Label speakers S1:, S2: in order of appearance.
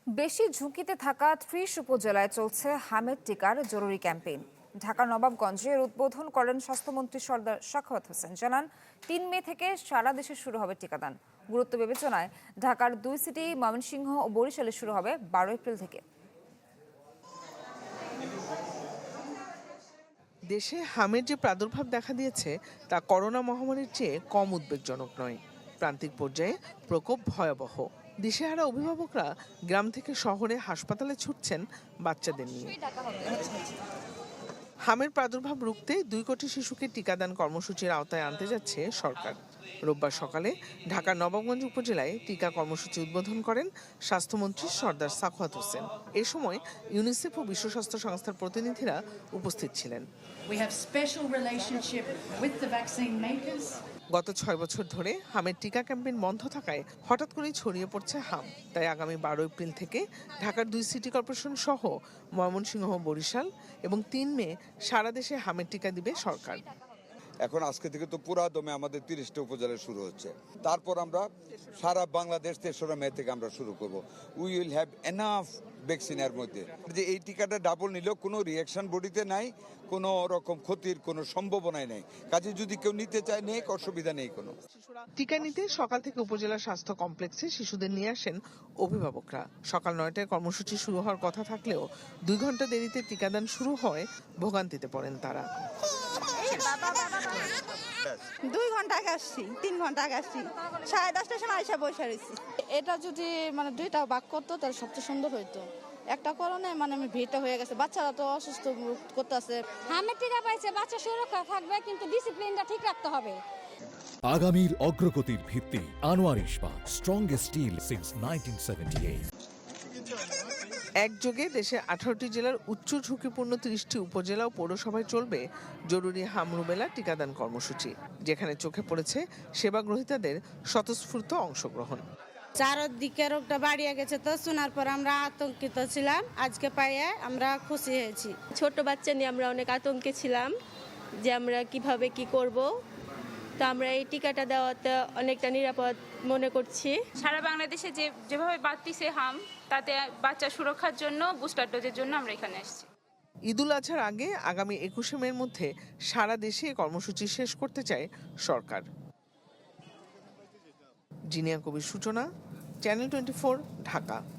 S1: বেশি ঝুঁকিতে থাকা ৩০ উপজেলায় চলছে হামের টিকার জরুরি ক্যাম্পেইন। ঢাকার নবাবগঞ্জে এর উদ্বোধন করেন স্বাস্থ্যমন্ত্রী সর্দার সাখাওয়াত হোসেন। জানান ৩ মে থেকে সারা দেশে শুরু হবে টিকাদান। গুরুত্ব বিবেচনায় ঢাকার ২ সিটি, ময়মনসিংহ ও বরিশালে শুরু হবে ১২ এপ্রিল থেকে।
S2: দেশে হামের যে প্রাদুর্ভাব দেখা দিয়েছে তা করোনা মহামারীর চেয়ে কম উদ্বেগজনক নয়। প্রান্তিক পর্যায়ে প্রকোপ ভয়াবহ। দিশেহারা অভিভাবকরা গ্রাম থেকে শহরে হাসপাতালে ছুটছেন বাচ্চাদের নিয়ে। হামের প্রাদুর্ভাব রুখতে ২ কোটি শিশুকে টিকাদান কর্মসূচির আওতায় আনতে যাচ্ছে সরকার। রোববার সকালে ঢাকার নবাবগঞ্জ উপজেলায় টিকা কর্মসূচি উদ্বোধন করেন স্বাস্থ্যমন্ত্রী সর্দার সাখাওয়াত হোসেন। এ সময় ইউনিসেফ ও বিশ্ব স্বাস্থ্য সংস্থার প্রতিনিধিরা উপস্থিত ছিলেন। গত ৬ বছর ধরে হামের টিকা ক্যাম্পেইন বন্ধ থাকায় হঠাৎ করেই ছড়িয়ে পড়ছে হাম। তাই আগামী ১২ এপ্রিল থেকে ঢাকার ২ সিটি কর্পোরেশন সহ ময়মনসিংহ, বরিশাল এবং ৩ মে সারা দেশে হামের টিকা দিবে সরকার।
S3: এখন আজকে থেকে তো পুরা দমে আমাদের ৩০টা উপজেলায় শুরু হচ্ছে। তারপর আমরা সারা বাংলাদেশ ৩রা মে থেকে আমরা শুরু করব। উই উইল হ্যাভ এনাফ ভ্যাকসিনের মধ্যে যে এই টিকাটা ডাবল নিলেও কোনো রিয়াকশন বডিতে নাই, কোনো রকম ক্ষতির কোনো সম্ভাবনাই নেই। কাজে যদি কেউ নিতে চায় নেই, অসুবিধা নেই কোনো।
S2: টিকা নিতে সকাল থেকে উপজেলা স্বাস্থ্য কমপ্লেক্সে শিশুদের নিয়ে আসেন অভিভাবকরা। সকাল ৯টায় কর্মসূচি শুরু হওয়ার কথা থাকলেও ২ ঘন্টা দেরিতে টিকাদান শুরু হয় ভোগান্তিতে পড়েন তারা।
S4: ২ ঘন্টা আগে আসছি, ৩ ঘন্টা আগে আসছি, 10:30টার সময় এসে বসে রয়েছি।
S5: এটা যদি দুইটা ভাগ করতো তাহলে সবচেয়ে সুন্দর হইতো। একটা কারণে আমি ভিড়টা হয়ে গেছে, বাচ্চারা তো অসুস্থ করতেছে।
S6: হামের টিকা পাইছে, বাচ্চা সুরক্ষা থাকবে, কিন্তু ডিসিপ্লিনটা ঠিক রাখতে হবে।
S7: আগামীর অগ্রগতির ভিত্তি আনোয়ার ইস্পাত, স্ট্রংগেস্ট স্টিল সিন্স 1978।
S2: একযোগে দেশে 18টি জেলার উচ্চ ঝুঁকিপূর্ণ 30টি উপজেলা ও পৌরসভায় চলবে জরুরি হাম রুবেলা টিকাদান কর্মসূচি, যেখানে চোখে পড়েছে সেবাগ্রহীতাদের স্বতঃস্ফূর্ত অংশগ্রহণ।
S8: চারদিকে রোগটা বাড়িয়ে গেছে, তো শোনার পর আমরা আতঙ্কিত ছিলাম। আজকে পাইয়ে আমরা খুশি হয়েছি।
S9: ছোট বাচ্চা নিয়ে আমরা অনেক আতঙ্কে ছিলাম যে আমরা কিভাবে কি করব। তো আমরা এই টিকাটা দেওয়াতে অনেকটা নিরাপদ মনে করছি।
S10: সারা বাংলাদেশে যেভাবে বাড়তিছে হাম, তাতে বাচ্চা সুরক্ষার জন্য বুস্টার ডোজের জন্য আমরা এখানে এসেছি।
S2: ঈদুল আজহার আগে আগামী 21শে মের মধ্যে সারা দেশে কর্মসূচি শেষ করতে চায় সরকার। জিনিয়া কবির সূচনা, চ্যানেল 24, ঢাকা।